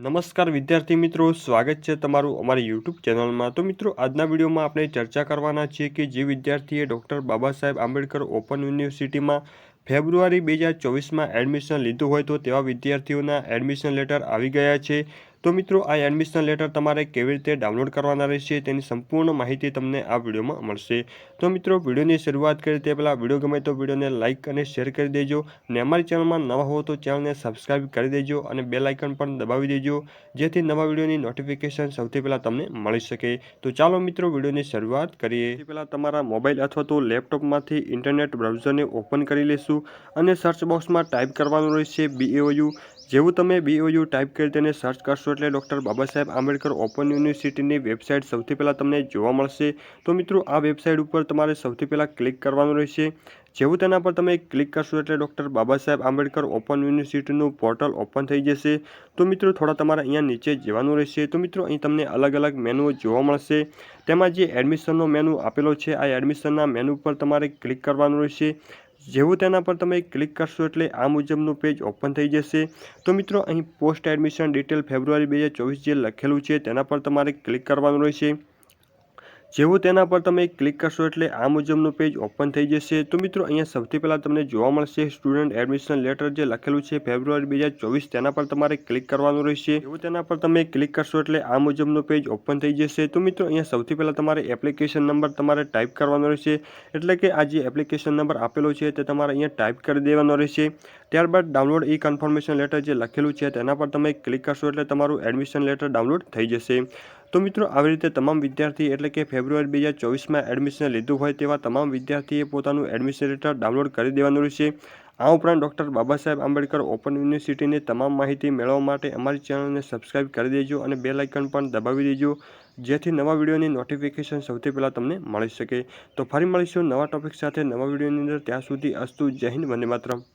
નમસ્કાર વિદ્યાર્થી મિત્રો, સ્વાગત છે તમારું અમારી યુટ્યુબ ચેનલમાં। તો મિત્રો, આજના વિડીયોમાં આપણે ચર્ચા કરવાના છીએ કે જે વિદ્યાર્થીએ ડૉક્ટર બાબા સાહેબ આંબેડકર ઓપન યુનિવર્સિટીમાં ફેબ્રુઆરી 2024માં એડમિશન લીધું હોય તો તેવા વિદ્યાર્થીઓના એડમિશન લેટર આવી ગયા છે। તો મિત્રો, આ એડમિશન લેટર તમારે કેવી રીતે ડાઉનલોડ કરવાના રહેશે તેની સંપૂર્ણ માહિતી તમને આ વિડીયોમાં મળશે। તો મિત્રો, વિડીયોની શરૂઆત કરીએ તે પહેલાં વિડીયો ગમે તો વિડીયોને લાઇક અને શેર કરી દેજો અને અમારી ચેનલમાં નવા હો તો ચેનલને સબસ્ક્રાઇબ કરી દેજો અને બેલ આઇકન પણ દબાવી દેજો, જેથી નવા વિડીયોની નોટિફિકેશન સૌથી પહેલાં તમને મળી શકે। તો ચાલો મિત્રો, વિડીયોની શરૂઆત કરીએ। સૌથી પહેલાં તમારા મોબાઈલ અથવા તો લેપટોપમાંથી ઇન્ટરનેટ બ્રાઉઝરને ઓપન કરી લેશું અને સર્ચ બોક્સમાં ટાઈપ કરવાનું રહેશે BOU। જેવું તમે BOU ટાઈપ કરી તેને સર્ચ કરશો એટલે ડૉક્ટર બાબા સાહેબ આંબેડકર ઓપન યુનિવર્સિટીની વેબસાઇટ સૌથી પહેલાં તમને જોવા મળશે। તો મિત્રો, આ વેબસાઇટ ઉપર તમારે સૌથી પહેલાં ક્લિક કરવાનું રહેશે। જેવું તેના પર તમે ક્લિક કરશો એટલે doctor Baba Saheb Ambedkar open યુનિવર્સિટીનું portal open થઈ જશે। તો મિત્રો, થોડા તમારે અહીંયા નીચે જવાનું રહેશે। તો મિત્રો, અહીં તમને અલગ અલગ મેનુઓ જોવા મળશે। તેમાં જે એડમિશનનો મેનુ આપેલો છે, આ એડમિશનના મેનુ પર તમારે ક્લિક કરવાનું રહેશે। જેવું તેના પર તમે ક્લિક કરશો એટલે આ મુજબનું પેજ ઓપન થઈ જશે। તો મિત્રો, અહીં પોસ્ટ એડમિશન ડિટેલ ફેબ્રુઆરી 2024 જે લખેલું છે તેના પર તમારે ક્લિક કરવાનું રહેશે। જેવું તેના પર તમે ક્લિક કરશો એટલે આ મુજબનું પેજ ઓપન થઈ જશે। તો મિત્રો, અહીંયા સૌથી પહેલાં તમને જોવા મળશે સ્ટુડન્ટ એડમિશન લેટર જે લખેલું છે ફેબ્રુઆરી 2024, તેના પર તમારે ક્લિક કરવાનું રહેશે। જેવું તેના પર તમે ક્લિક કરશો એટલે આ મુજબનું પેજ ઓપન થઈ જશે। તો મિત્રો, અહીંયા સૌથી પહેલાં તમારે એપ્લિકેશન નંબર તમારે ટાઈપ કરવાનો રહેશે, એટલે કે આ જે એપ્લિકેશન નંબર આપેલો છે તે તમારે અહીંયા ટાઈપ કરી દેવાનો રહેશે। ત્યારબાદ ડાઉનલોડ ઈ કન્ફર્મેશન લેટર જે લખેલું છે તેના પર તમે ક્લિક કરશો એટલે તમારું એડમિશન લેટર ડાઉનલોડ થઈ જશે। તો મિત્રો, આવી રીતે તમામ વિદ્યાર્થી એટલે કે ફેબ્રુઆરી 2024માં એડમિશન લીધું હોય તેવા તમામ વિદ્યાર્થીએ પોતાનું એડમિશન લેટર ડાઉનલોડ કરી દેવાનું રહેશે। આ ઉપરાંત ડૉક્ટર બાબા સાહેબ આંબેડકર ઓપન યુનિવર્સિટીની તમામ માહિતી મેળવવા માટે અમારી ચેનલને સબસ્ક્રાઇબ કરી દેજો અને બેલ આઇકન પણ દબાવી દેજો, જેથી નવા વિડીયોની નોટિફિકેશન સૌથી પહેલાં તમને મળી શકે। તો ફરી મળીશું નવા ટોપિક સાથે નવા વિડીયોની અંદર। ત્યાં સુધી અસ્તુ, જય હિન્દ, વંદે માતરમ।